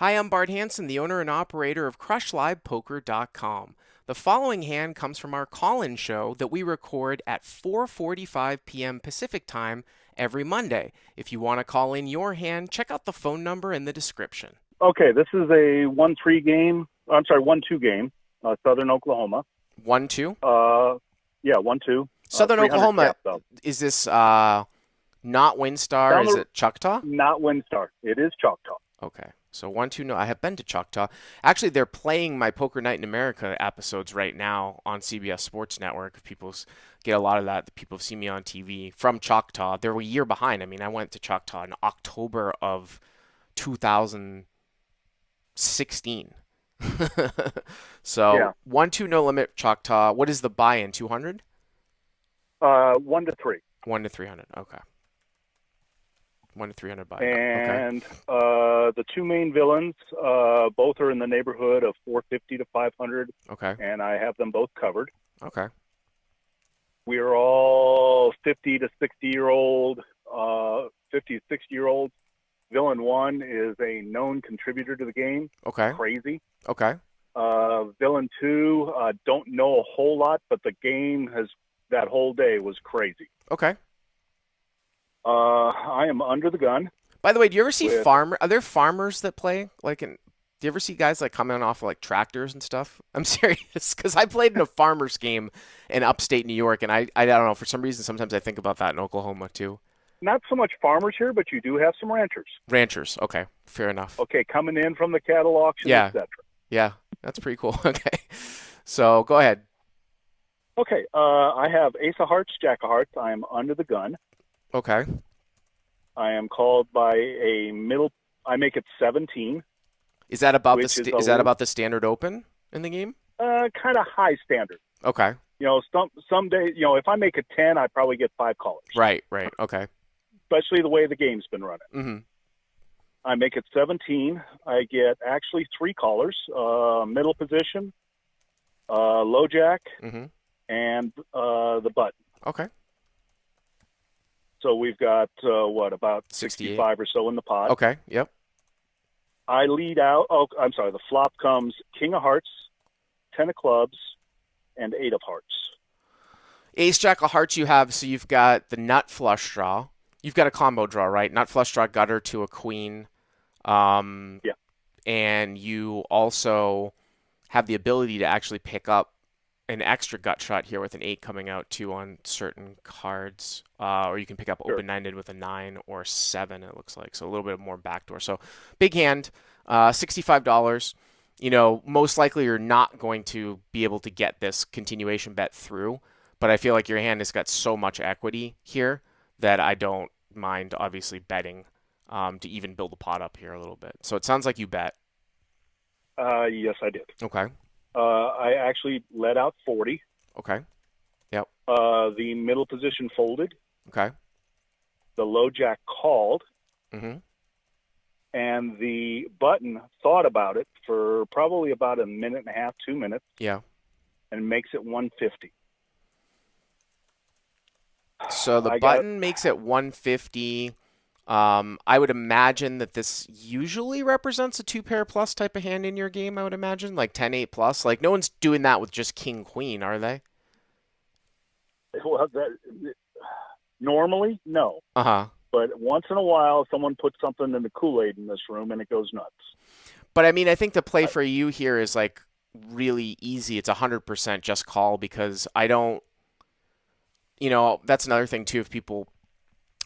Hi, I'm Bart Hanson, the owner and operator of CrushLivePoker.com. The following hand comes from our call-in show that we record at 4:45 p.m. Pacific Time every Monday. If you want to call in your hand, check out the phone number in the description. Okay, this is a 1-3 game. I'm sorry, 1-2 game. Southern Oklahoma. 1-2? Yeah, 1-2. Southern 300 Oklahoma, cap, though. is this not WinStar? Is it Choctaw? Not WinStar. It is Choctaw. Okay. So 1-2, no, I have been to Choctaw. Actually, they're playing my Poker Night in America episodes right now on CBS Sports Network. If people get a lot of that, the people have seen me on TV from Choctaw. They're a year behind. I mean, I went to Choctaw in October of 2016. So Yeah. 1-2 no limit Choctaw. What is the buy-in? 200? 1-3. 1 to 300. Okay. 1 to 300 buy-in. Okay. And the two main villains, both are in the neighborhood of 450 to 500. Okay. And I have them both covered. Okay. We are all 50 to 60-year-old. 50 to 60-year-olds. Villain 1 is a known contributor to the game. Okay. Crazy. Okay. Villain 2, don't know a whole lot, but the game that whole day was crazy. Okay. I am under the gun. By the way, do you ever see are there farmers that play? Do you ever see guys coming off of tractors and stuff? I'm serious, because I played in a farmer's game in upstate New York, and I don't know, for some reason, sometimes I think about that in Oklahoma too. Not so much farmers here, but you do have some ranchers. Ranchers, okay, fair enough. Okay, coming in from the cattle auction, yeah. etc. Yeah, that's pretty cool. Okay, so go ahead. Okay, I have Ace of Hearts, Jack of Hearts. I am under the gun. Okay. I am called by a middle. I make it 17. Is that about about the standard open in the game? Kind of high standard. Okay. Some days, if I make it 10, I probably get 5 callers. Right. Okay. Especially the way the game's been running. Mm-hmm. I make it 17. I get actually 3 callers, middle position, low jack, mm-hmm. and the button. Okay. So we've got, about 65 or so in the pot. Okay, yep. I lead out. Oh, I'm sorry. The flop comes King of Hearts, 10 of clubs, and 8 of hearts. Ace, Jack of Hearts you have, so you've got the nut flush draw. You've got a combo draw, right? Nut flush draw, gutter to a queen. Yeah. And you also have the ability to actually pick up an extra gut shot here with an 8 coming out too on certain cards. Or you can pick up open-minded with a 9 or 7, it looks like. So a little bit more backdoor. So big hand, $65. Most likely you're not going to be able to get this continuation bet through. But I feel like your hand has got so much equity here that I don't mind, obviously, betting to even build the pot up here a little bit. So it sounds like you bet. Yes, I did. Okay. I actually let out 40. Okay. Yep. The middle position folded. Okay. The low jack called. Mm-hmm. And the button thought about it for probably about a minute and a half, 2 minutes. Yeah. And makes it 150. So the button makes it 150. I would imagine that this usually represents a 2-pair plus type of hand in your game, I would imagine. 10-8 plus. No one's doing that with just king queen, are they? Well, normally, no. Uh-huh. But once in a while, someone puts something in the Kool-Aid in this room, and it goes nuts. But, I mean, I think the play for you here is, really easy. It's 100% just call, because I don't... that's another thing, too, if people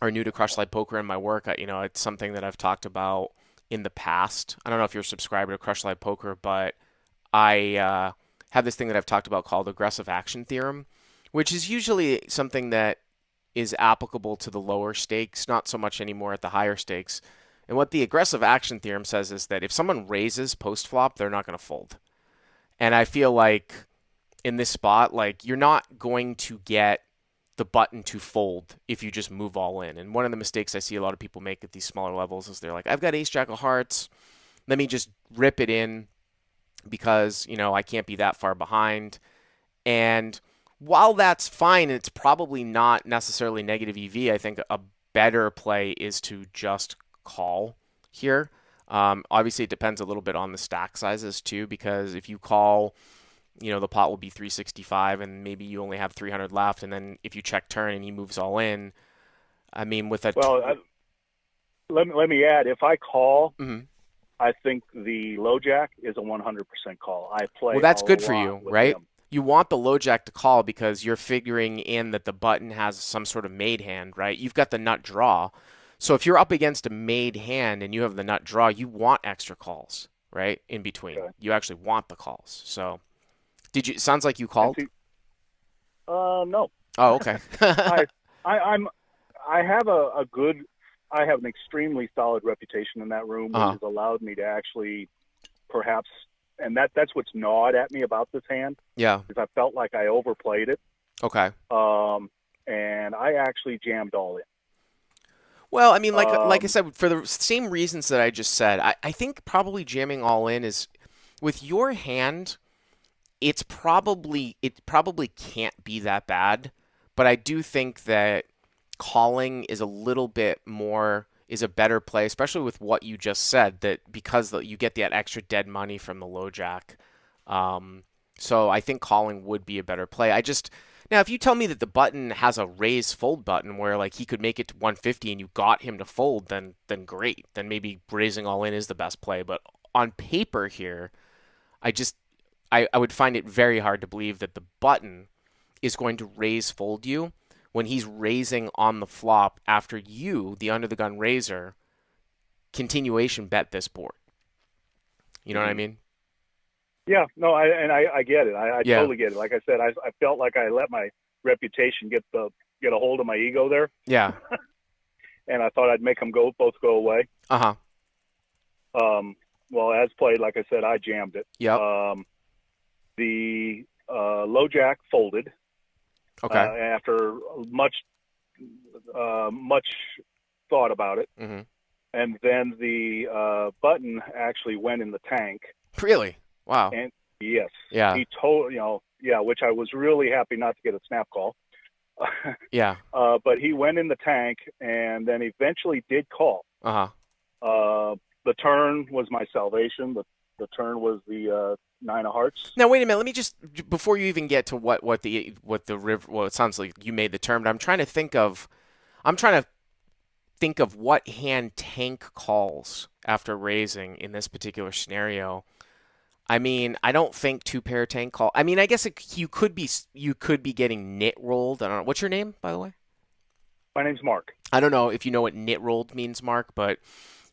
are new to Crush Live Poker and my work, it's something that I've talked about in the past. I don't know if you're a subscriber to Crush Live Poker, but I have this thing that I've talked about called aggressive action theorem, which is usually something that is applicable to the lower stakes, not so much anymore at the higher stakes. And what the aggressive action theorem says is that if someone raises post-flop, they're not going to fold. And I feel like in this spot, you're not going to get the button to fold if you just move all in. And one of the mistakes I see a lot of people make at these smaller levels is they're like, I've got ace jack of hearts, let me just rip it in because I can't be that far behind. And while that's fine, it's probably not necessarily negative EV. I think a better play is to just call here. Obviously, it depends a little bit on the stack sizes too, because if you call, the pot will be 365 and maybe you only have 300 left. And then if you check turn and he moves all in, I mean, with a Well, let me add, if I call, Mhm. I think the low jack is a 100% call. I Well, play a that's good for lot you, with right? him. You want the low jack to call because you're figuring in that the button has some sort of made hand, right? You've got the nut draw. So if you're up against a made hand and you have the nut draw, you want extra calls, right? In between. Okay. You actually want the calls. So sounds like you And called? see, no, Oh, okay. I, I'm, I have a good, I have an extremely solid reputation in that room, which Uh-huh. has allowed me to actually perhaps, and that's what's gnawed at me about this hand, Yeah. is I felt like I overplayed it, Okay. and I actually jammed all in. Well, I mean, like I Um, said, for the same reasons that I just said, I think probably jamming all in is with your hand. It probably can't be that bad, but I do think that calling is a little bit more is a better play, especially with what you just said that because you get that extra dead money from the low jack. Um, so I think calling would be a better play. I just now if you tell me that the button has a raise fold button where like he could make it to 150 and you got him to fold, then great. Then maybe raising all in is the best play. But on paper here, I just I would find it very hard to believe that the button is going to raise fold you when he's raising on the flop after you, the under the gun raiser, continuation bet this board. You know what I mhm. mean? Yeah, no, I get it. I Yeah. totally get it. Like I said, I felt like I let my reputation get a hold of my ego there, Yeah. and I thought I'd make them both go away. Uh-huh. Well, as played, like I said, I jammed it. Yep. The low jack folded Okay. after much thought about it, Mhm. and then the button actually went in the tank. Really? Wow. And yes, Yeah. he told yeah, which I was really happy not to get a snap call. Yeah. But he went in the tank and then eventually did call. Uh-huh. The turn was my salvation. The turn was the nine of hearts. Now wait a minute. Let me just before you even get to what the river. Well, it sounds like you made the term, but I'm trying to think of what hand tank calls after raising in this particular scenario. I mean, I don't think two pair tank call. I mean, I guess you could be getting nit rolled. I don't know. What's your name, by the way? My name's Mark. I don't know if you know what nit rolled means, Mark, but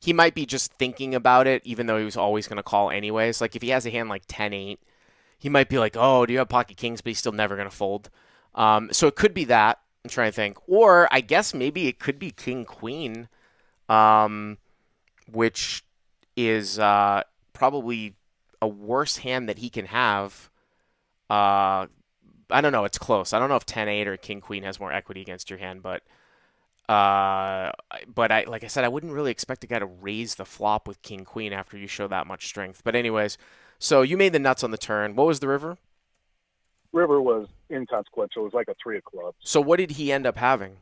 he might be just thinking about it, even though he was always going to call anyways. Like if he has a hand like 10-8, he might be like, "Oh, do you have pocket kings?" But he's still never going to fold. So it could be that. I'm trying to think, or I guess maybe it could be king queen, um, which is probably a worse hand that he can have. Uh, I don't know. It's close. I don't know if 10-8 or king queen has more equity against your hand, uh, but like I said, I wouldn't really expect a guy to raise the flop with king queen after you show that much strength. But anyways, so you made the nuts on the turn. What was the river? River was inconsequential. It was like a three of clubs. So what did he end up having?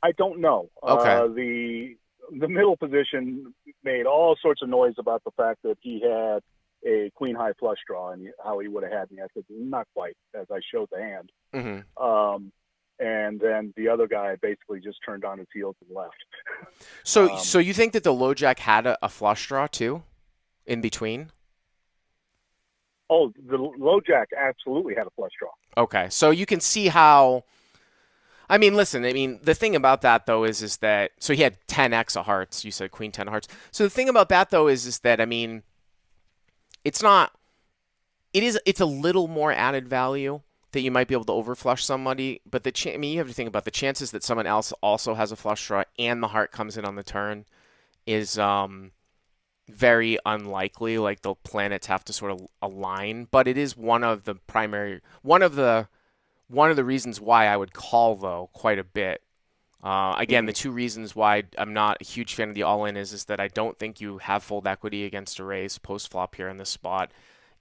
I don't know. Okay. The middle position made all sorts of noise about the fact that he had a queen high flush draw and how he would have had me. I said, not quite, as I showed the hand. Hmm. And then the other guy basically just turned on his heels and left. So you think that the low jack had a flush draw too, in between? Oh, the low jack absolutely had a flush draw. Okay, so you can see how. I mean, listen. I mean, the thing about that though is that so he had 10x of hearts. You said queen 10 of hearts. So the thing about that though is that I mean, it's not. It's a little more added value that you might be able to overflush somebody, but I mean, you have to think about the chances that someone else also has a flush draw and the heart comes in on the turn is very unlikely. Like the planets have to sort of align, but it is one of the reasons why I would call though quite a bit. Again, the Mm-hmm. two reasons why I'm not a huge fan of the all-in is that I don't think you have fold equity against a raise post flop here in this spot,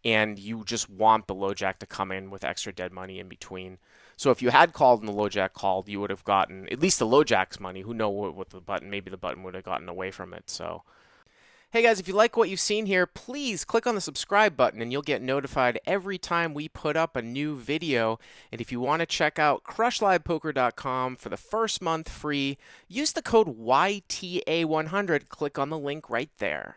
and you just want the low jack to come in with extra dead money in between. So if you had called and the low jack called, you would have gotten at least the low jack's money. Who know what the button? Maybe the button would have gotten away from it. So Hey guys, if you like what you've seen here, please click on the subscribe button and you'll get notified every time we put up a new video. And if you want to check out crushlivepoker.com for the first month free, use the code YTA100. Click on the link right there.